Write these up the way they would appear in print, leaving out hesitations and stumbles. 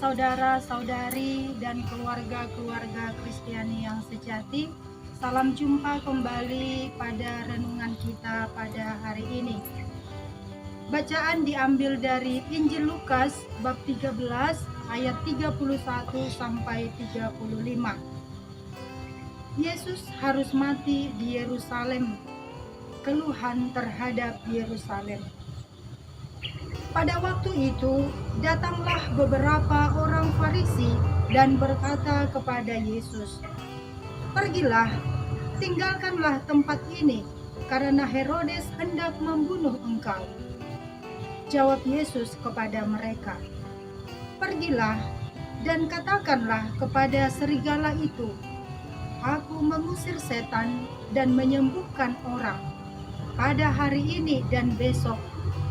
saudara-saudari, dan keluarga-keluarga Kristiani yang sejati. Salam jumpa kembali pada renungan kita pada hari ini. Bacaan diambil dari Injil Lukas bab 13 ayat 31 sampai 35. Yesus harus mati di Yerusalem. Keluhan terhadap Yerusalem. Pada waktu itu, datanglah beberapa orang Farisi dan berkata kepada Yesus, "Pergilah, tinggalkanlah tempat ini, karena Herodes hendak membunuh engkau." Jawab Yesus kepada mereka, "Pergilah dan katakanlah kepada serigala itu, Aku mengusir setan dan menyembuhkan orang. Pada hari ini dan besok,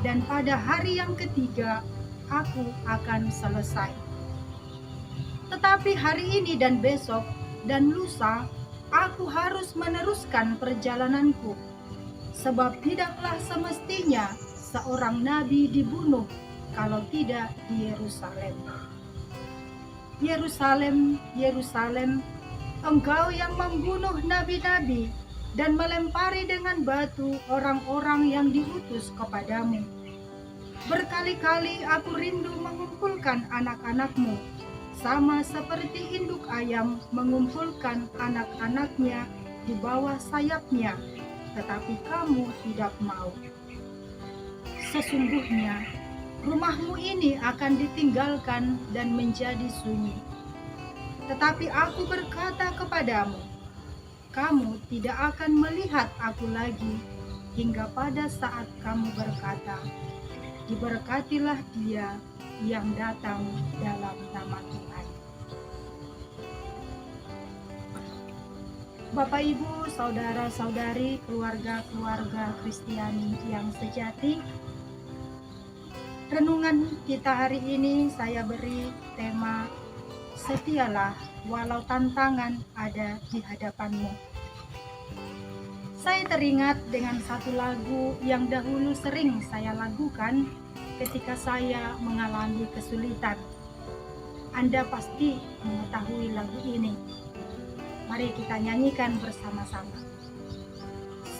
dan pada hari yang ketiga, aku akan selesai. Tetapi hari ini dan besok dan lusa, aku harus meneruskan perjalananku, sebab tidaklah semestinya seorang nabi dibunuh kalau tidak di Yerusalem. Yerusalem, Yerusalem, engkau yang membunuh nabi-nabi dan melempari dengan batu orang-orang yang diutus kepadamu. Berkali-kali aku rindu mengumpulkan anak-anakmu, sama seperti induk ayam mengumpulkan anak-anaknya di bawah sayapnya, tetapi kamu tidak mau. Sesungguhnya, rumahmu ini akan ditinggalkan dan menjadi sunyi. Tetapi aku berkata kepadamu, kamu tidak akan melihat aku lagi hingga pada saat kamu berkata, diberkatilah dia yang datang dalam nama Tuhan." Bapak, Ibu, saudara-saudari, keluarga-keluarga Kristiani yang sejati, renungan kita hari ini saya beri tema, "Setialah walau tantangan ada di hadapanmu." Saya teringat dengan satu lagu yang dahulu sering saya lakukan ketika saya mengalami kesulitan. Anda pasti mengetahui lagu ini. Mari kita nyanyikan bersama-sama.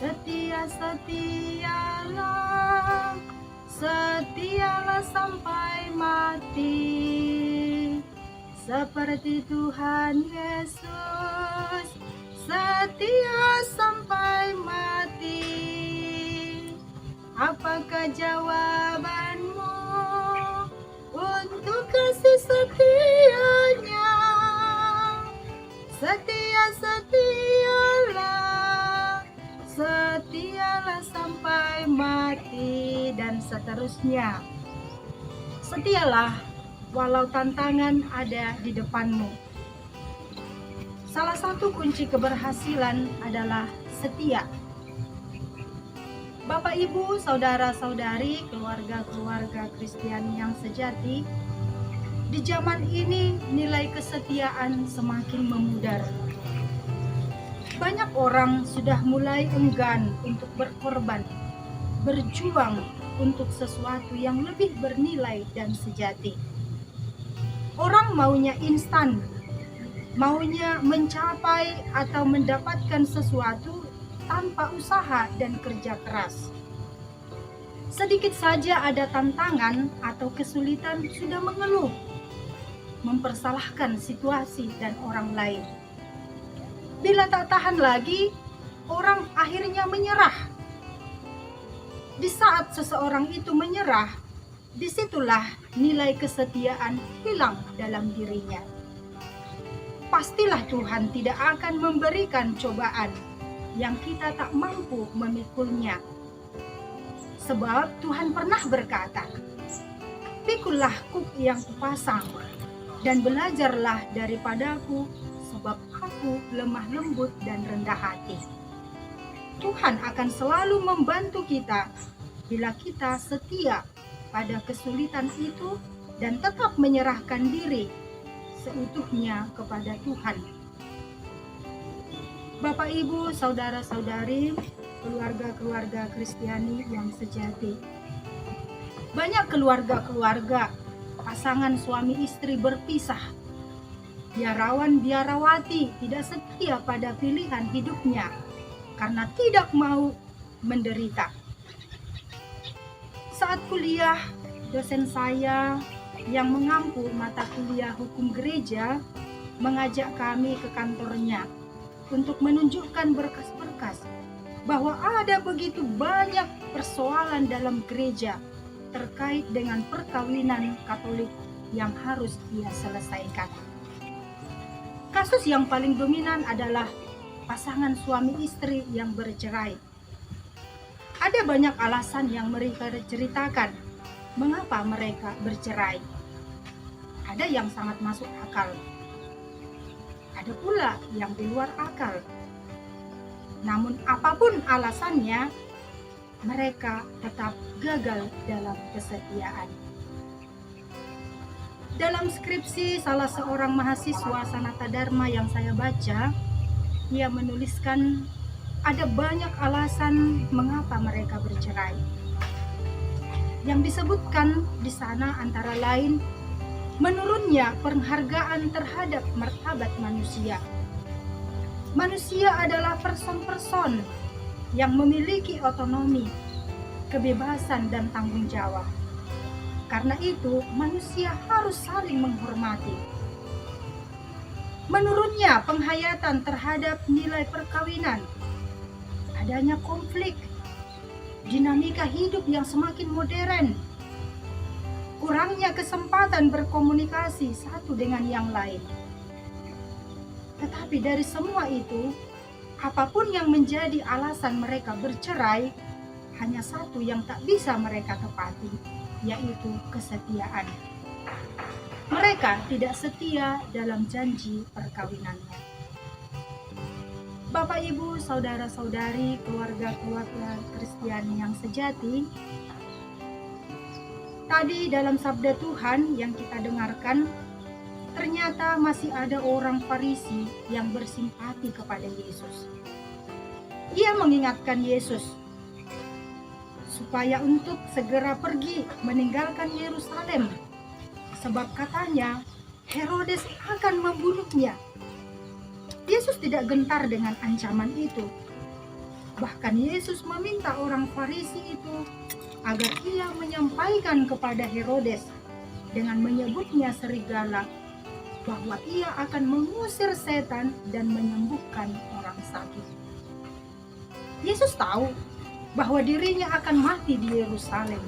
Setia-setialah, setialah sampai mati, seperti Tuhan Yesus, setia sampai mati. Apakah jawabanmu untuk kasih setianya? Setia-setialah, setialah sampai mati, dan seterusnya. Setialah walau tantangan ada di depanmu. Salah satu kunci keberhasilan adalah setia. Bapak, Ibu, saudara-saudari, keluarga-keluarga Kristiani yang sejati, di zaman ini nilai kesetiaan semakin memudar. Banyak orang sudah mulai enggan untuk berkorban, berjuang untuk sesuatu yang lebih bernilai dan sejati. Orang maunya instan, maunya mencapai atau mendapatkan sesuatu tanpa usaha dan kerja keras. Sedikit saja ada tantangan atau kesulitan sudah mengeluh, mempersalahkan situasi dan orang lain. Bila tak tahan lagi, orang akhirnya menyerah. Di saat seseorang itu menyerah, disitulah nilai kesetiaan hilang dalam dirinya. Pastilah Tuhan tidak akan memberikan cobaan yang kita tak mampu memikulnya. Sebab Tuhan pernah berkata, "Pikulah kuk yang kupasang, dan belajarlah daripadaku, sebab aku lemah lembut dan rendah hati." Tuhan akan selalu membantu kita bila kita setia pada kesulitan itu dan tetap menyerahkan diri seutuhnya kepada Tuhan. Bapak, Ibu, saudara-saudari, keluarga-keluarga Kristiani yang sejati. Banyak keluarga-keluarga pasangan suami istri berpisah. Biarawan biarawati tidak setia pada pilihan hidupnya karena tidak mau menderita. Saat kuliah, dosen saya yang mengampu mata kuliah hukum gereja mengajak kami ke kantornya untuk menunjukkan berkas-berkas bahwa ada begitu banyak persoalan dalam gereja terkait dengan perkawinan Katolik yang harus ia selesaikan. Kasus yang paling dominan adalah pasangan suami istri yang bercerai. Ada banyak alasan yang mereka ceritakan mengapa mereka bercerai. Ada yang sangat masuk akal. Ada pula yang di luar akal. Namun apapun alasannya, mereka tetap gagal dalam kesetiaan. Dalam skripsi salah seorang mahasiswa Sanata Dharma yang saya baca, ia menuliskan ada banyak alasan mengapa mereka bercerai. Yang disebutkan di sana antara lain menurunnya penghargaan terhadap martabat manusia. Manusia adalah person-person yang memiliki otonomi, kebebasan, dan tanggung jawab. Karena itu, manusia harus saling menghormati. Menurunnya penghayatan terhadap nilai perkawinan, adanya konflik, dinamika hidup yang semakin modern, kurangnya kesempatan berkomunikasi satu dengan yang lain. Tetapi dari semua itu, apapun yang menjadi alasan mereka bercerai, hanya satu yang tak bisa mereka tepati, yaitu kesetiaan. Mereka tidak setia dalam janji perkawinannya. Bapak, Ibu, saudara-saudari, keluarga-keluarga Kristiani yang sejati, tadi dalam sabda Tuhan yang kita dengarkan, ternyata masih ada orang Farisi yang bersimpati kepada Yesus. Ia mengingatkan Yesus supaya untuk segera pergi meninggalkan Yerusalem, sebab katanya Herodes akan membunuhnya. Yesus tidak gentar dengan ancaman itu. Bahkan Yesus meminta orang Farisi itu agar ia menyampaikan kepada Herodes dengan menyebutnya serigala bahwa ia akan mengusir setan dan menyembuhkan orang sakit. Yesus tahu bahwa dirinya akan mati di Yerusalem.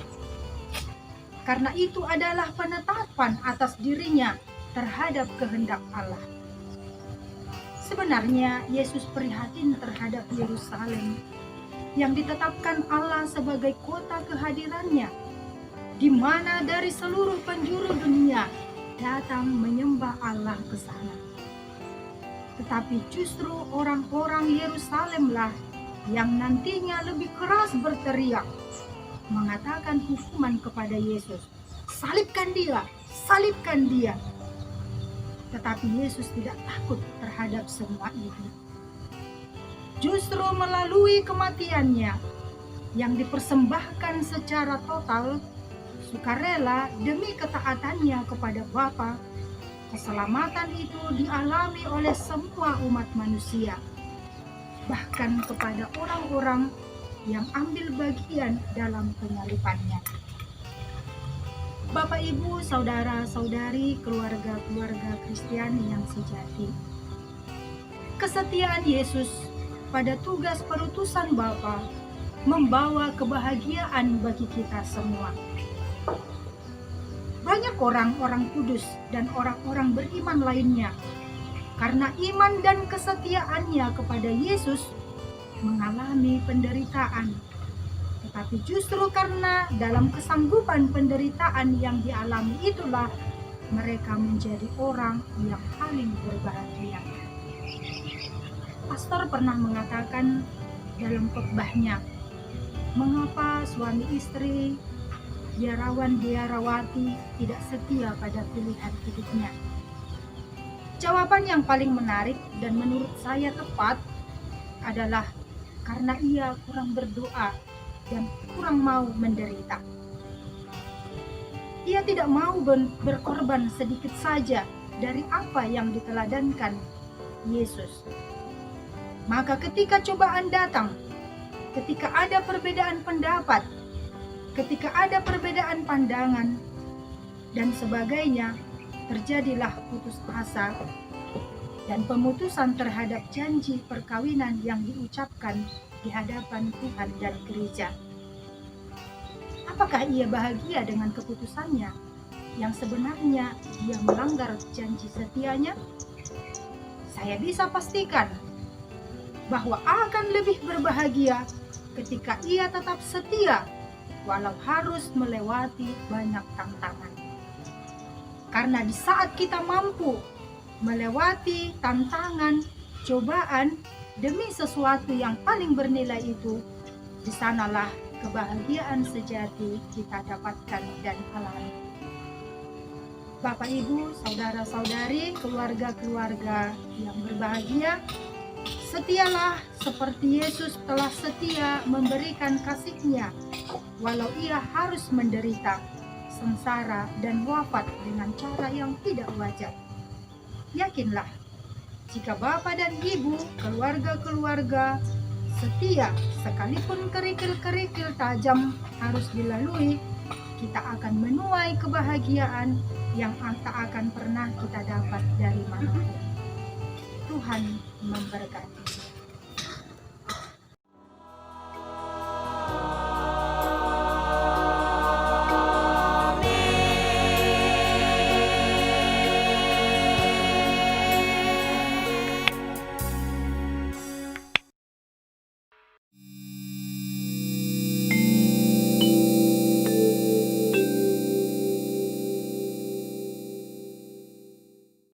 Karena itu adalah penetapan atas dirinya terhadap kehendak Allah. Sebenarnya Yesus prihatin terhadap Yerusalem yang ditetapkan Allah sebagai kota kehadirannya, di mana dari seluruh penjuru dunia datang menyembah Allah ke sana. Tetapi justru orang-orang Yerusalemlah yang nantinya lebih keras berteriak, mengatakan hukuman kepada Yesus, "Salibkan dia, salibkan dia." Tetapi Yesus tidak takut terhadap semua itu. Justru melalui kematiannya yang dipersembahkan secara total, sukarela demi ketaatannya kepada Bapa, keselamatan itu dialami oleh semua umat manusia, bahkan kepada orang-orang yang ambil bagian dalam penyalibannya. Bapak, Ibu, saudara-saudari, keluarga-keluarga Kristiani yang sejati, kesetiaan Yesus pada tugas perutusan Bapa membawa kebahagiaan bagi kita semua. Banyak orang-orang kudus dan orang-orang beriman lainnya, karena iman dan kesetiaannya kepada Yesus, mengalami penderitaan. Tetapi justru karena dalam kesanggupan penderitaan yang dialami itulah mereka menjadi orang yang paling berbahagia. Pastor pernah mengatakan dalam khotbahnya, mengapa suami istri, biarawan biarawati tidak setia pada pilihan hidupnya? Jawaban yang paling menarik dan menurut saya tepat adalah karena ia kurang berdoa dan kurang mau menderita. Ia tidak mau berkorban sedikit saja dari apa yang diteladankan Yesus. Maka ketika cobaan datang, ketika ada perbedaan pendapat, ketika ada perbedaan pandangan, dan sebagainya, terjadilah putus asa dan pemutusan terhadap janji perkawinan yang diucapkan di hadapan Tuhan dan gereja. Apakah ia bahagia dengan keputusannya yang sebenarnya dia melanggar janji setianya? Saya bisa pastikan bahwa akan lebih berbahagia ketika ia tetap setia walau harus melewati banyak tantangan. Karena di saat kita mampu melewati tantangan, cobaan demi sesuatu yang paling bernilai itu, di sanalah kebahagiaan sejati kita dapatkan dan alami. Bapak, Ibu, saudara-saudari, keluarga-keluarga yang berbahagia, setialah seperti Yesus telah setia memberikan kasih-Nya, walau ia harus menderita, sengsara, dan wafat dengan cara yang tidak wajar. Yakinlah, jika Bapak dan Ibu, keluarga-keluarga setia, sekalipun kerikil-kerikil tajam harus dilalui, kita akan menuai kebahagiaan yang tak akan pernah kita dapat dari manapun. Tuhan memberkati.